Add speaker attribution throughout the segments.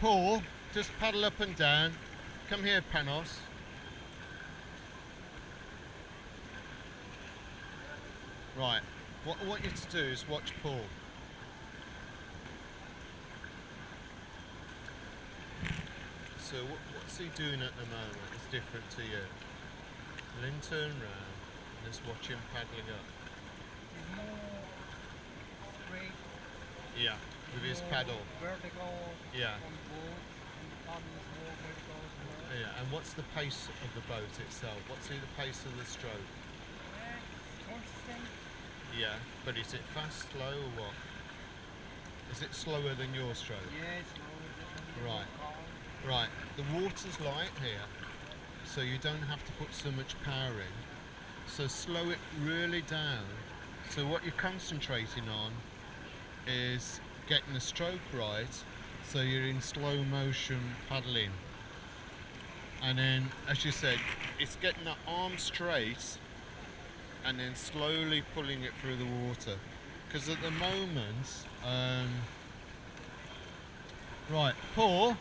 Speaker 1: Paul, just paddle up and down. Come here, Panos. Right, what I want you to do is watch Paul. So what's he doing at the moment that's different to you? Then turn round and just watch him paddling up.
Speaker 2: Straight.
Speaker 1: Yeah, with his paddle.
Speaker 2: Vertical.
Speaker 1: Yeah.
Speaker 2: On board. And the paddle is more vertical as well.
Speaker 1: Yeah, and what's the pace of the boat itself? What's the pace of the stroke?
Speaker 2: Consistent.
Speaker 1: Yeah, but is it fast, slow, or what? Is it slower than your stroke?
Speaker 2: Yeah, it's slower.
Speaker 1: Right. Right, the water's light here, so you don't have to put so much power in. So slow it really down. So what you're concentrating on is getting the stroke right, so you're in slow motion paddling. And then, as you said, it's getting the arm straight and then slowly pulling it through the water. Because at the moment, right, Paul,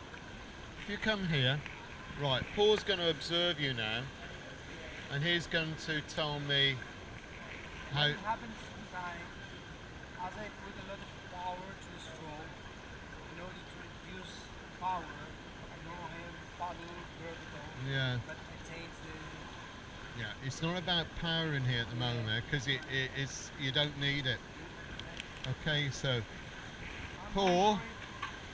Speaker 1: if you come here, right, Paul's going to observe you now, and he's going to tell me how.
Speaker 2: What happens sometimes, as I put a lot of power to the stroke, in order to reduce power, I know I have paddle vertical,
Speaker 1: Yeah.
Speaker 2: but I change the...
Speaker 1: Yeah, it's not about power in here at the moment because it's you don't need it. Okay, so Paul,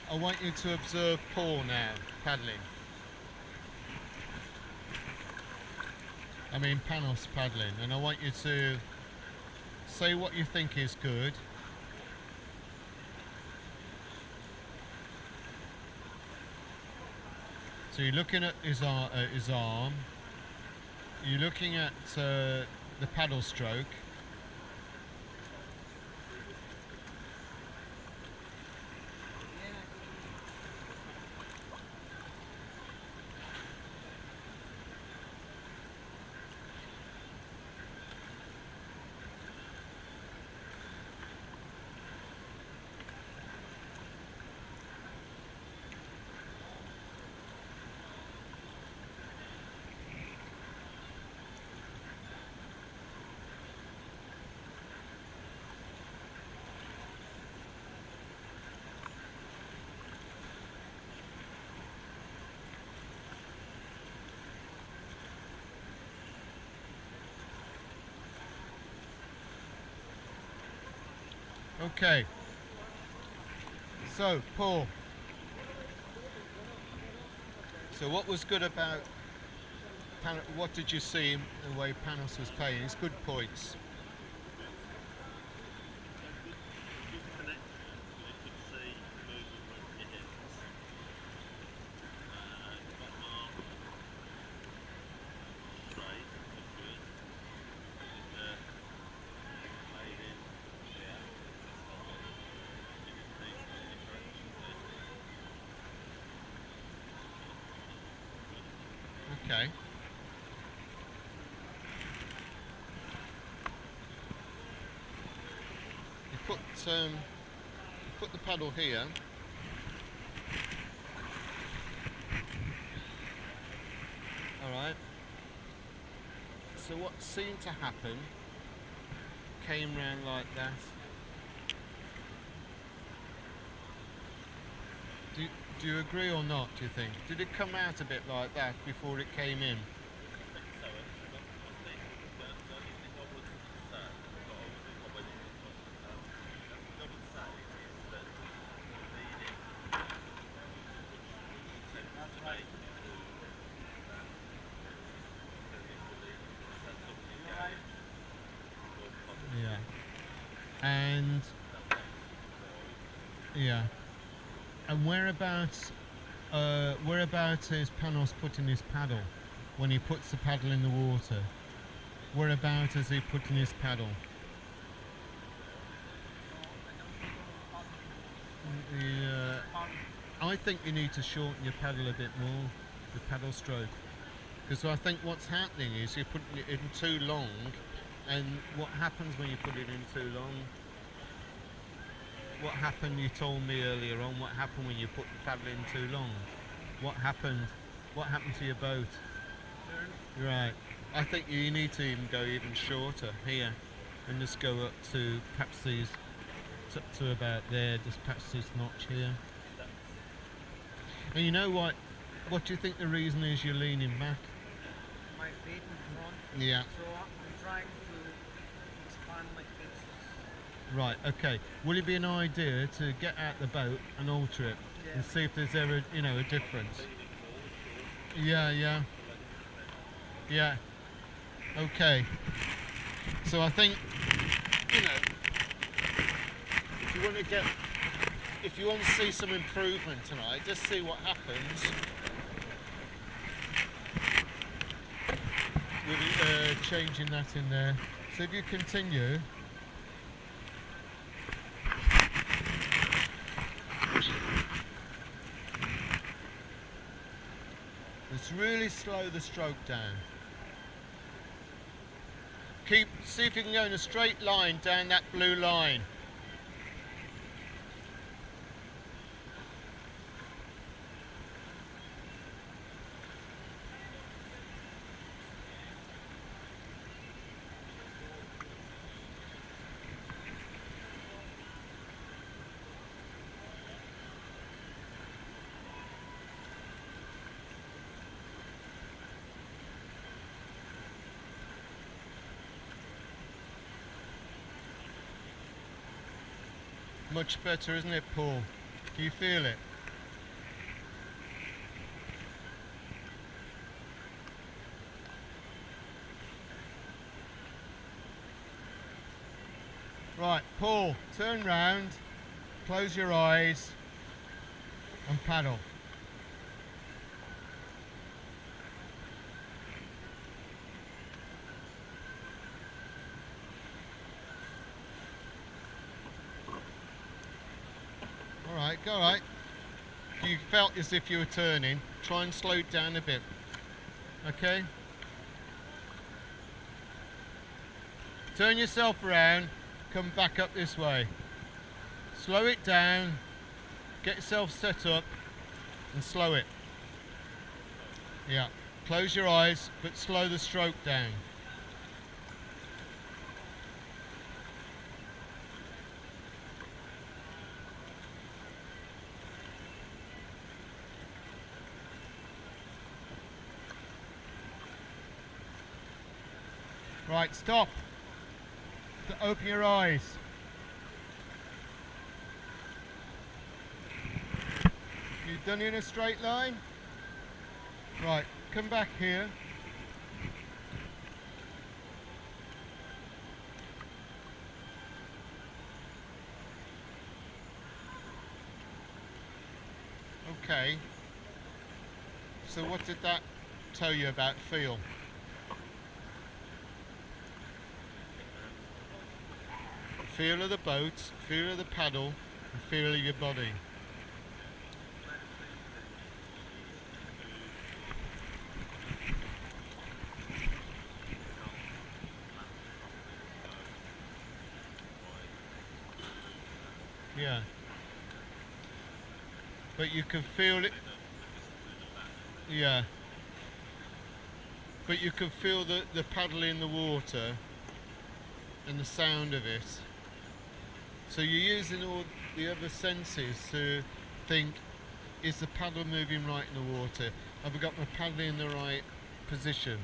Speaker 1: I want you to observe Paul now paddling. I mean Panos paddling, and I want you to say what you think is good. So you're looking at his arm. You're looking at the paddle stroke. Okay. So, Paul. So what was good about what did you see in the way Panos was playing? It's good points. Okay. You put the paddle here. All right. So what seemed to happen came round like that. Do you agree or not, do you think? Did it come out a bit like that before it came in? Yeah. And yeah. And whereabouts is Panos putting his paddle when he puts the paddle in the water? Whereabouts is he putting his paddle? Yeah. I think you need to shorten your paddle a bit more, the paddle stroke. Because I think what's happening is you're putting it in too long, and what happens when you put it in too long? what happened, you told me earlier on, what happened when you put the paddle in too long? What happened? What happened to your boat?
Speaker 2: Turn.
Speaker 1: Right. I think you need to even go even shorter here and just go up to perhaps these, up to about there, just perhaps this notch here. And you know what? What do you think the reason is you're leaning back?
Speaker 2: My feet in front.
Speaker 1: Yeah.
Speaker 2: So I'm trying to expand my feet.
Speaker 1: Right, okay. Will it be an idea to get out the boat and alter it and see if there's ever, a difference? Yeah. Yeah. Okay. So I think, if you want to see some improvement tonight, just see what happens with changing that in there. So if you continue. Let's really slow the stroke down. See if you can go in a straight line down that blue line. Much better, isn't it, Paul? Can you feel it? Right, Paul, turn round, close your eyes and paddle. All right. You felt as if you were turning. Try and slow it down a bit. Okay? Turn yourself around. Come back up this way. Slow it down. Get yourself set up and slow it. Yeah. Close your eyes, but slow the stroke down. Right, stop. Open your eyes. You've done it in a straight line? Right, come back here. Okay. So what did that tell you about feel? Feel of the boat, feel of the paddle, and feel of your body. Yeah. But you can feel it. Yeah. But you can feel the paddle in the water and the sound of it. So you're using all the other senses to think, is the paddle moving right in the water? Have I got my paddle in the right position?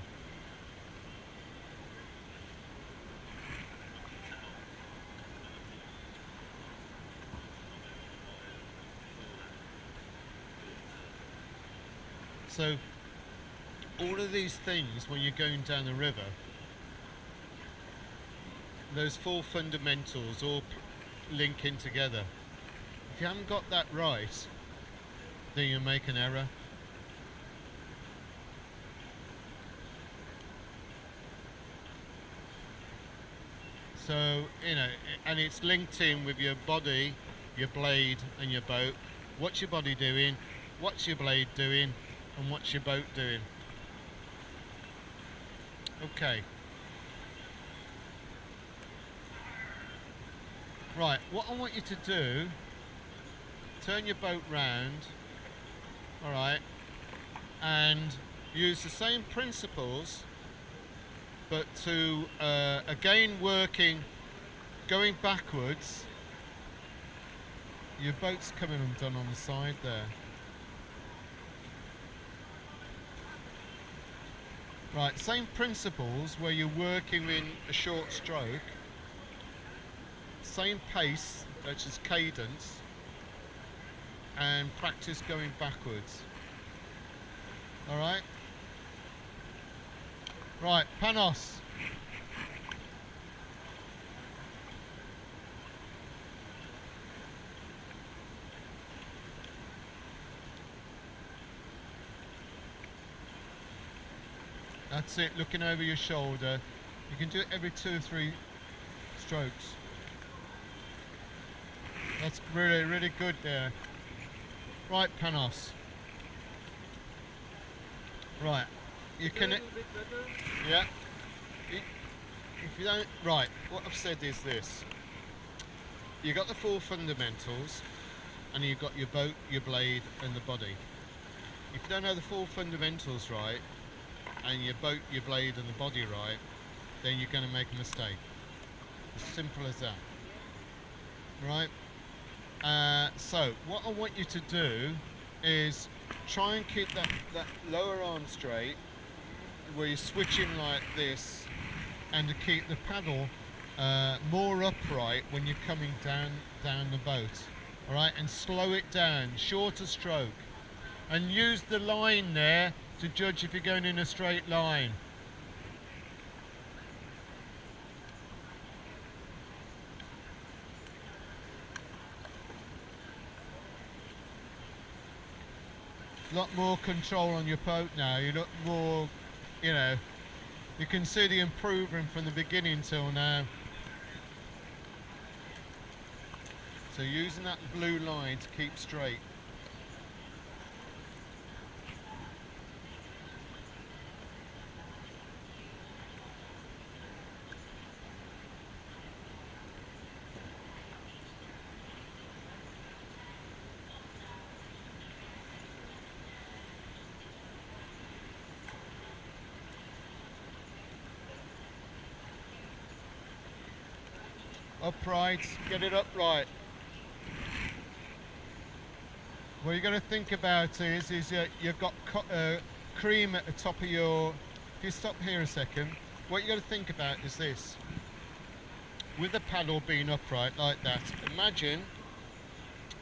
Speaker 1: So all of these things, when you're going down the river, those four fundamentals all link in together. If you haven't got that right, then you make an error. So, and it's linked in with your body, your blade and your boat. What's your body doing? What's your blade doing? And what's your boat doing? Okay. Right, what I want you to do, turn your boat round, alright, and use the same principles, but to, again working, going backwards. Your boat's coming undone on the side there. Right, same principles where you're working in a short stroke, same pace, which is cadence, and practice going backwards. Alright? Right, Panos. That's it, looking over your shoulder. You can do it every 2 or 3 strokes. That's really, really good there. Right, Panos. Right, you can. Yeah. If you don't, right. What I've said is this: you got the 4 fundamentals, and you've got your boat, your blade, and the body. If you don't know the 4 fundamentals right, and your boat, your blade, and the body right, then you're going to make a mistake. As simple as that. Right. So what I want you to do is try and keep that lower arm straight, where you're switching like this, and to keep the paddle more upright when you're coming down the boat. All right, and slow it down, shorter stroke, and use the line there to judge if you're going in a straight line. A lot more control on your boat now. You look more, you know, you can see the improvement from the beginning till now. So using that blue line to keep straight. Upright, get it upright. What you're going to think about is you've got cream at the top of your... If you stop here a second, what you've got to think about is this. With the paddle being upright like that, imagine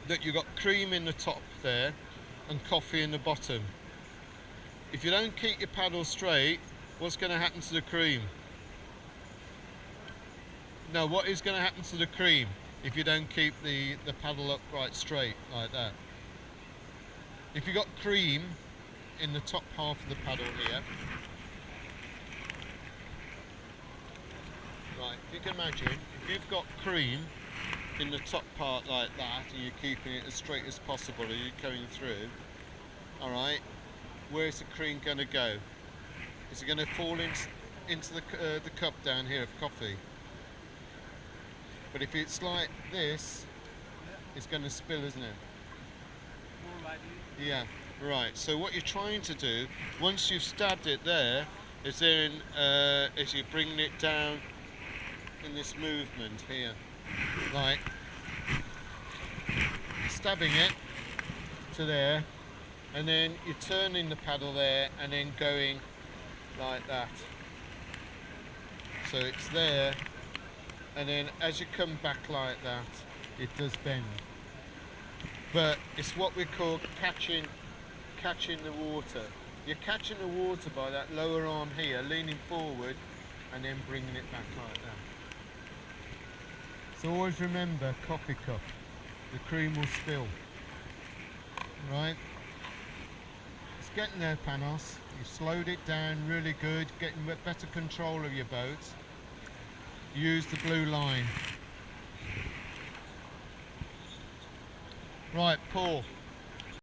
Speaker 1: that you've got cream in the top there and coffee in the bottom. If you don't keep your paddle straight, what's going to happen to the cream? No, what is going to happen to the cream if you don't keep the paddle upright straight like that? If you've got cream in the top half of the paddle here, right, if you can imagine, if you've got cream in the top part like that and you're keeping it as straight as possible and you're going through, alright, where's the cream going to go? Is it going to fall into the cup down here of coffee? But if it's like this, it's going to spill, isn't it?
Speaker 2: More likely.
Speaker 1: Yeah, right. So what you're trying to do, once you've stabbed it there, is then as you're bringing it down in this movement here, like stabbing it to there, and then you're turning the paddle there and then going like that. So it's there. And then as you come back like that, it does bend. But it's what we call catching the water. You're catching the water by that lower arm here, leaning forward, and then bringing it back like that. So always remember, coffee cup. The cream will spill. Right? It's getting there, Panos. You've slowed it down really good, getting better control of your boat. Use the blue line. Right, Paul.